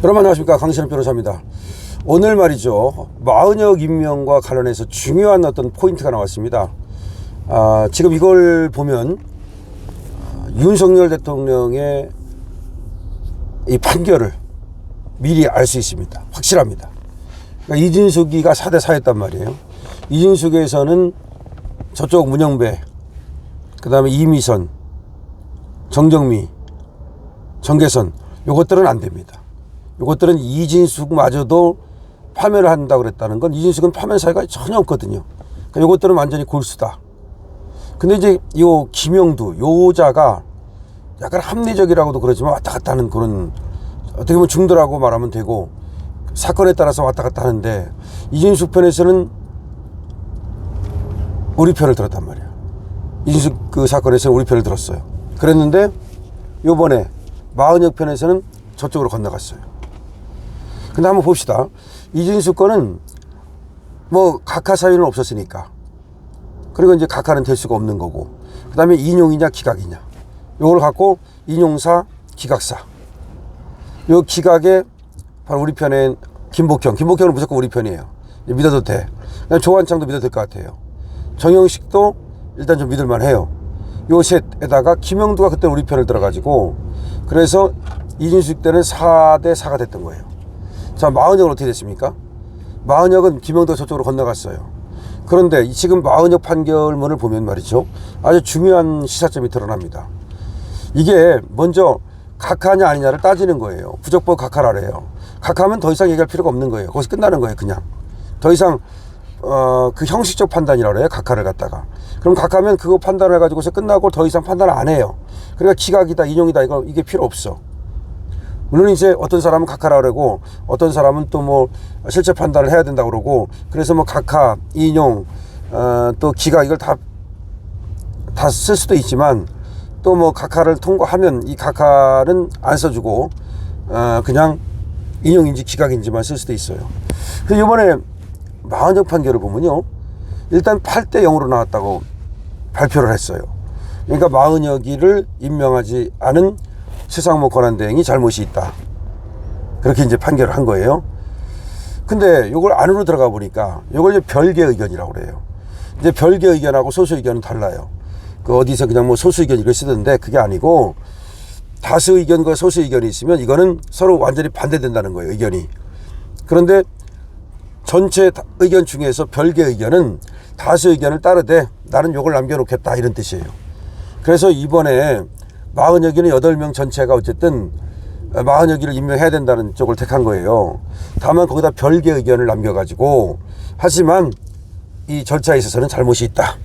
여러분 안녕하십니까, 강신업 변호사입니다. 오늘 말이죠, 마은혁 임명과 관련해서 중요한 어떤 포인트가 나왔습니다. 지금 이걸 보면 윤석열 대통령의 이 판결을 미리 알 수 있습니다. 확실합니다. 그러니까 이진숙이가 4대 4였단 말이에요. 이진숙에서는 저쪽 문영배, 그 다음에 이미선, 정정미, 정계선, 요것들은 안 됩니다. 요것들은 이진숙마저도 파면을 한다고 그랬다는 건 이진숙은 파면 사유가 전혀 없거든요. 그러니까 요것들은 완전히 골수다. 근데 이제 요 김영두, 요자가 약간 합리적이라고도 그러지만 왔다 갔다 하는 그런, 어떻게 보면 중도라고 말하면 되고, 사건에 따라서 왔다 갔다 하는데, 이진숙 편에서는 우리 편을 들었단 말이야. 이진숙 그 사건에서는 우리 편을 들었어요. 그랬는데 요번에 마은혁 편에서는 저쪽으로 건너갔어요. 근데 한번 봅시다. 이진숙 거는 뭐 각하 사유는 없었으니까, 그리고 이제 각하는 될 수가 없는 거고, 그 다음에 인용이냐 기각이냐, 요걸 갖고 인용사 기각사, 요 기각에 바로 우리 편엔 김복형은 무조건 우리 편이에요. 믿어도 돼. 그냥 조한창도 믿어도 될 것 같아요. 정영식도 일단 좀 믿을만 해요. 요 셋에다가 김영두가 그때 우리 편을 들어가지고, 그래서 이진숙 때는 4대 4가 됐던 거예요. 자, 마은혁은 어떻게 됐습니까? 마은혁은 김영두가 저쪽으로 건너갔어요. 그런데 지금 마은혁 판결문을 보면 말이죠, 아주 중요한 시사점이 드러납니다. 이게 먼저 각하냐 아니냐를 따지는 거예요. 부적법 각하라래요. 각하면 더 이상 얘기할 필요가 없는 거예요. 거기서 끝나는 거예요. 그냥 더 이상 그 형식적 판단이라고 그래요. 각하를 갖다가. 그럼 각하면 그거 판단을 해가지고서 끝나고 더 이상 판단을 안 해요. 그러니까 기각이다, 인용이다, 이게 필요 없어. 물론 이제 어떤 사람은 각하라고 그러고, 어떤 사람은 또 뭐 실체 판단을 해야 된다고 그러고, 그래서 뭐 각하, 인용, 또 기각, 이걸 다 쓸 수도 있지만, 또 뭐 각하를 통과하면 이 각하는 안 써주고, 그냥 인용인지 기각인지만 쓸 수도 있어요. 그래서 이번에 마은혁 판결을 보면요, 일단 8대 0으로 나왔다고 발표를 했어요. 그러니까 마은혁이를 임명하지 않은 최상목 권한대행이 잘못이 있다, 그렇게 이제 판결을 한 거예요. 근데 요걸 안으로 들어가 보니까 요걸 이제 별개 의견이라고 그래요. 이제 별개 의견하고 소수 의견은 달라요. 그 어디서 그냥 뭐 소수 의견 이걸 쓰던데, 그게 아니고 다수 의견과 소수 의견이 있으면 이거는 서로 완전히 반대된다는 거예요, 의견이. 그런데 전체 의견 중에서 별개 의견은 다수 의견을 따르되 나는 요걸 남겨놓겠다, 이런 뜻이에요. 그래서 이번에 마은혁이는 8명 전체가 어쨌든 마은혁이를 임명해야 된다는 쪽을 택한 거예요. 다만 거기다 별개 의견을 남겨가지고, 하지만 이 절차에 있어서는 잘못이 있다.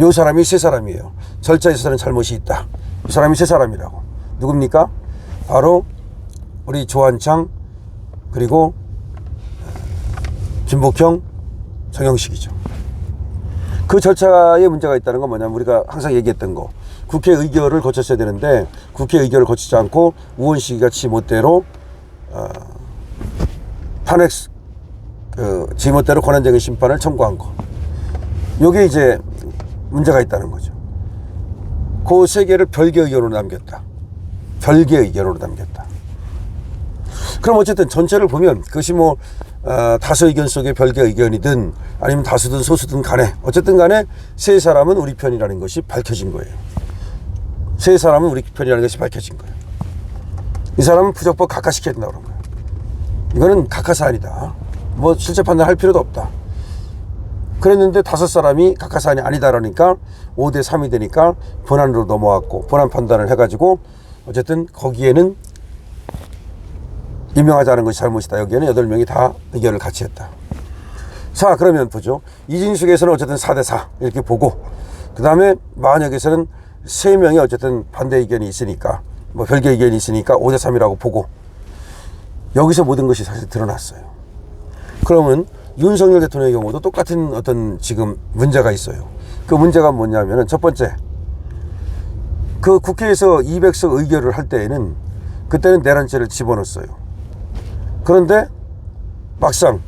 요 사람이 세 사람이에요. 절차에 있어서는 잘못이 있다. 이 사람이 세 사람이라고. 누굽니까? 바로 우리 조한창, 그리고 김복형, 정영식이죠. 그 절차에 문제가 있다는 건 뭐냐면, 우리가 항상 얘기했던 거, 국회 의결을 거쳤어야 되는데 국회 의결을 거치지 않고 우원식이가 지멋대로 탄핵, 지멋대로 권한쟁의 심판을 청구한 거, 요게 이제 문제가 있다는 거죠. 그 세 개를 별개 의견으로 남겼다. 별개 의견으로 남겼다. 그럼 어쨌든 전체를 보면 그것이 뭐 다수 의견 속에 별개 의견이든 아니면 다수든 소수든 간에, 어쨌든 간에 세 사람은 우리 편이라는 것이 밝혀진 거예요. 세 사람은 우리 편이라는 것이 밝혀진 거예요. 이 사람은 부적법 각하시켜야 된다고 그런 거예요. 이거는 각하 사안이다, 뭐 실제 판단할 필요도 없다. 그랬는데 5사람이 각하 사안이 아니다 그러니까 5대 3이 되니까 본안으로 넘어왔고, 본안 판단을 해가지고 어쨌든 거기에는 임명하자는 것이 잘못이다, 여기에는 8명이 다 의견을 같이 했다. 자, 그러면 보죠. 이진숙에서는 어쨌든 4대 4 이렇게 보고, 그 다음에 마은혁에서는 3명이 어쨌든 반대 의견이 있으니까, 뭐 별개 의견이 있으니까 5대 3이라고 보고, 여기서 모든 것이 사실 드러났어요. 그러면 윤석열 대통령의 경우도 똑같은 어떤 지금 문제가 있어요. 그 문제가 뭐냐면은, 첫 번째, 그 국회에서 200석 의결을 할 때에는 그때는 내란죄를 집어넣었어요. 그런데 막상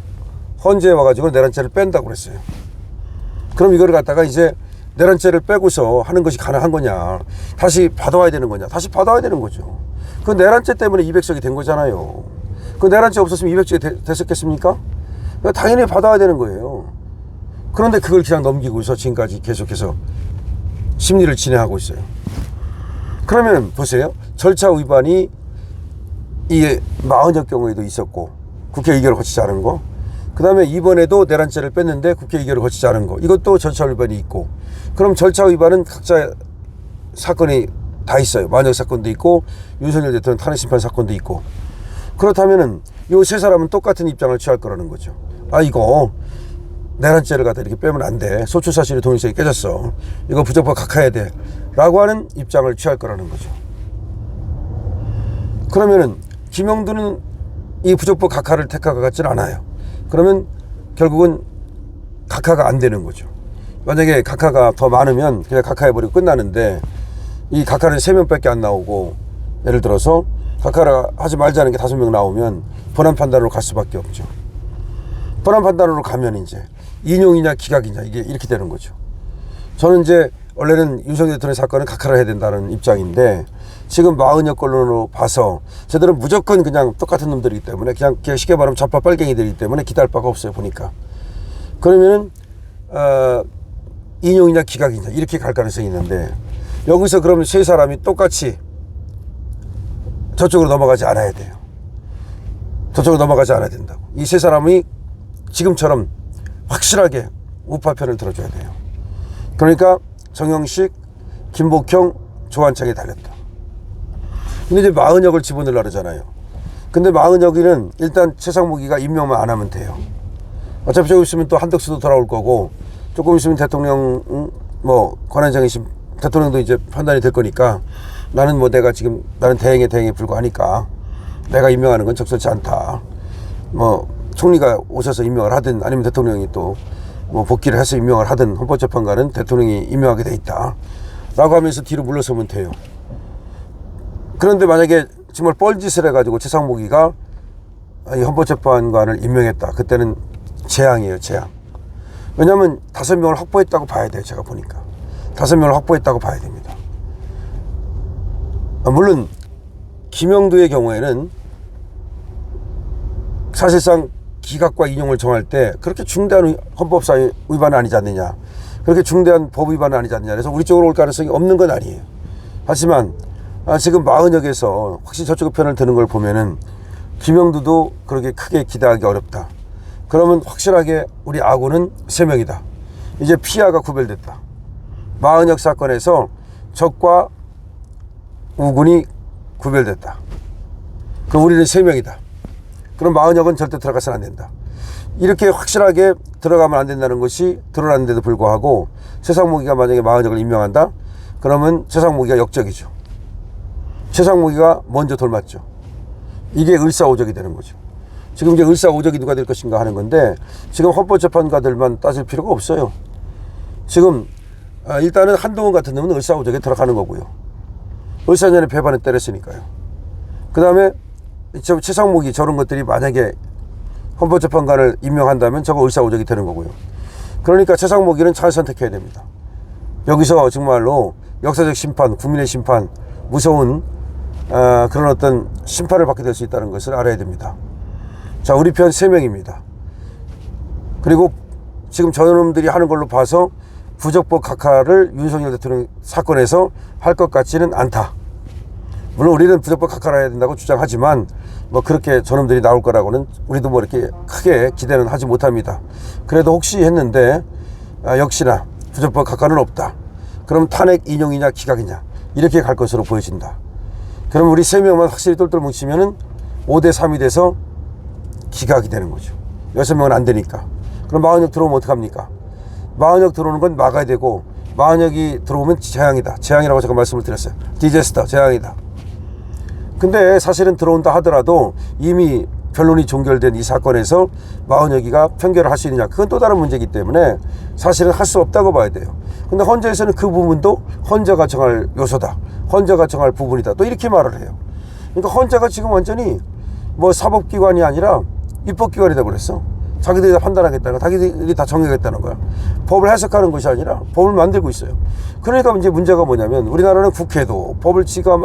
헌재에 와가지고 내란죄를 뺀다고 그랬어요. 그럼 이거를 갖다가 이제 내란죄를 빼고서 하는 것이 가능한 거냐, 다시 받아와야 되는 거냐, 다시 받아와야 되는 거죠. 그 내란죄 때문에 200석이 된 거잖아요. 그 내란죄 없었으면 200석이 됐었겠습니까? 당연히 받아야 되는 거예요. 그런데 그걸 그냥 넘기고서 지금까지 계속해서 심리를 진행하고 있어요. 그러면 보세요. 절차 위반이 이 40여 경우에도 있었고 국회 의결을 거치지 않은 거, 그 다음에 이번에도 내란죄를 뺐는데 국회 의결을 거치지 않은 거, 이것도 절차 위반이 있고, 그럼 절차 위반은 각자 사건이 다 있어요. 만약 사건도 있고 윤석열 대통령 탄핵 심판 사건도 있고. 그렇다면은 이 세 사람은 똑같은 입장을 취할 거라는 거죠. 아, 이거 내란죄를 갖다 이렇게 빼면 안 돼. 소추사실의 동일성이 깨졌어. 이거 부적법 각하해야 돼. 라고 하는 입장을 취할 거라는 거죠. 그러면은 김영두는 이 부적법 각하를 택할 것 같지는 않아요. 그러면 결국은 각하가 안 되는 거죠. 만약에 각하가 더 많으면 그냥 각하해버리고 끝나는데, 이 각하는 3명밖에 안 나오고, 예를 들어서 각하를 하지 말자는 게 5명 나오면 본안 판단으로 갈 수밖에 없죠. 본안 판단으로 가면 이제 인용이냐 기각이냐 이게 이렇게 되는 거죠. 저는 이제 원래는 윤석열 대통령 사건은 각하를 해야 된다는 입장인데, 지금 40여 건으로 봐서 저들은 무조건 그냥 똑같은 놈들이기 때문에 그냥 쉽게 말하면 좌파 빨갱이들이기 때문에 기다릴 바가 없어요, 보니까. 그러면은 인용이냐 기각이냐 이렇게 갈 가능성이 있는데, 여기서 그러면 세 사람이 똑같이 저쪽으로 넘어가지 않아야 돼요. 저쪽으로 넘어가지 않아야 된다고. 이 세 사람이 지금처럼 확실하게 우파 편을 들어줘야 돼요. 그러니까 정영식, 김복형, 조한창이 달렸다. 근데 이제 마은혁을 집어넣으려고 그러잖아요. 근데 마은혁이는 일단 최상무기가 임명만 안 하면 돼요. 어차피 조금 있으면 또 한덕수도 돌아올 거고, 조금 있으면 대통령 권한쟁의 대통령도 이제 판단이 될 거니까, 나는 나는 대행에 불과하니까 내가 임명하는 건 적절치 않다. 총리가 오셔서 임명을 하든 아니면 대통령이 또 복귀를 해서 임명을 하든 헌법재판관은 대통령이 임명하게 돼 있다. 라고 하면서 뒤로 물러서면 돼요. 그런데 만약에 정말 뻘짓을 해가지고 최상무기가 이 헌법재판관을 임명했다. 그때는 재앙이에요, 재앙. 왜냐하면 5명을 확보했다고 봐야 돼요, 제가 보니까. 5명을 확보했다고 봐야 됩니다. 물론 김영두의 경우에는 사실상 기각과 인용을 정할 때 그렇게 중대한 헌법상 위반은 아니지 않느냐, 그렇게 중대한 법 위반은 아니지 않느냐, 그래서 우리 쪽으로 올 가능성이 없는 건 아니에요. 하지만 지금 마은혁에서 확실히 저쪽 편을 드는 걸 보면은 김영두도 그렇게 크게 기대하기 어렵다. 그러면 확실하게 우리 아군은 3명이다. 이제 피아가 구별됐다. 마은혁 사건에서 적과 우군이 구별됐다. 그럼 우리는 3명이다. 그럼 마은혁은 절대 들어가서는 안 된다. 이렇게 확실하게 들어가면 안 된다는 것이 드러났는데도 불구하고 최상무기가 만약에 마은혁을 임명한다? 그러면 최상무기가 역적이죠. 최상무기가 먼저 돌맞죠. 이게 을사오적이 되는 거죠. 지금 이제 을사오적이 누가 될 것인가 하는 건데, 지금 헌법재판관들만 따질 필요가 없어요. 지금 일단은 한동훈 같은 놈은 을사오적에 들어가는 거고요. 을사년에 배반을 때렸으니까요. 그 다음에 최상무기 저런 것들이 만약에 헌법재판관을 임명한다면 저거 을사오적이 되는 거고요. 그러니까 최상무기는 잘 선택해야 됩니다. 여기서 정말로 역사적 심판, 국민의 심판, 무서운 그런 어떤 심판을 받게 될 수 있다는 것을 알아야 됩니다. 자, 우리 편 3명입니다. 그리고 지금 저놈들이 하는 걸로 봐서 부적법 각하를 윤석열 대통령 사건에서 할 것 같지는 않다. 물론 우리는 부적법 각하를 해야 된다고 주장하지만 그렇게 저놈들이 나올 거라고는 우리도 이렇게 크게 기대는 하지 못합니다. 그래도 혹시 했는데 역시나 부적법 각하는 없다. 그럼 탄핵 인용이냐 기각이냐 이렇게 갈 것으로 보여진다. 그럼 우리 3명만 확실히 똘똘 뭉치면은 5대3이 돼서 기각이 되는 거죠. 6명은 안 되니까. 그럼 마은혁 들어오면 어떡합니까? 마은혁 들어오는 건 막아야 되고, 마은혁이 들어오면 재앙이다. 재앙이라고 제가 말씀을 드렸어요. 디제스터, 재앙이다. 근데 사실은 들어온다 하더라도 이미 변론이 종결된 이 사건에서 마은혁이가 편결을 할 수 있느냐, 그건 또 다른 문제이기 때문에 사실은 할 수 없다고 봐야 돼요. 근데 헌재에서는 그 부분도 헌재가 정할 요소다, 헌재가 정할 부분이다, 또 이렇게 말을 해요. 그러니까 헌재가 지금 완전히 사법기관이 아니라 입법기관이 되어버렸어. 자기들이 다 판단하겠다는 거야. 자기들이 다 정하겠다는 거야. 법을 해석하는 것이 아니라 법을 만들고 있어요. 그러니까 이제 문제가 뭐냐면 우리나라는 국회도 법을 지가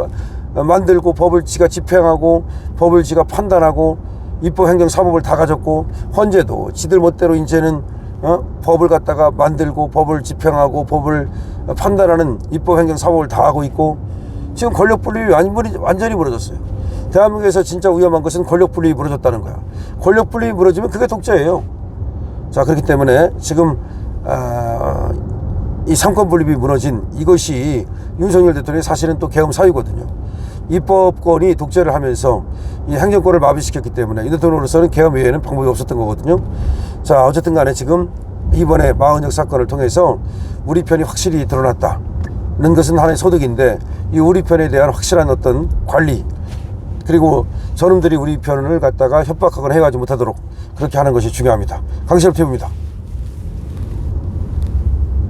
만들고 법을 지가 집행하고 법을 지가 판단하고 입법, 행정, 사법을 다 가졌고 헌재도 지들 멋대로 이제는 법을 갖다가 만들고 법을 집행하고 법을 판단하는 입법, 행정, 사법을 다 하고 있고 지금 권력 분립이 완전히 무너졌어요. 대한민국에서 진짜 위험한 것은 권력 분립이 무너졌다는 거야. 권력 분립이 무너지면 그게 독재예요. 자, 그렇기 때문에 지금 이 삼권 분립이 무너진 이것이 윤석열 대통령이 사실은 또 계엄 사유거든요. 입법권이 독재를 하면서 이 행정권을 마비시켰기 때문에 이 대통령으로서는 계엄 외에는 방법이 없었던 거거든요. 자, 어쨌든 간에 지금 이번에 마흔역 사건을 통해서 우리 편이 확실히 드러났다는 것은 하나의 소득인데 이 우리 편에 대한 확실한 어떤 관리 그리고 저놈들이 우리 편을 갖다가 협박하거나 해가지 못하도록 그렇게 하는 것이 중요합니다. 강시열 피부입니다.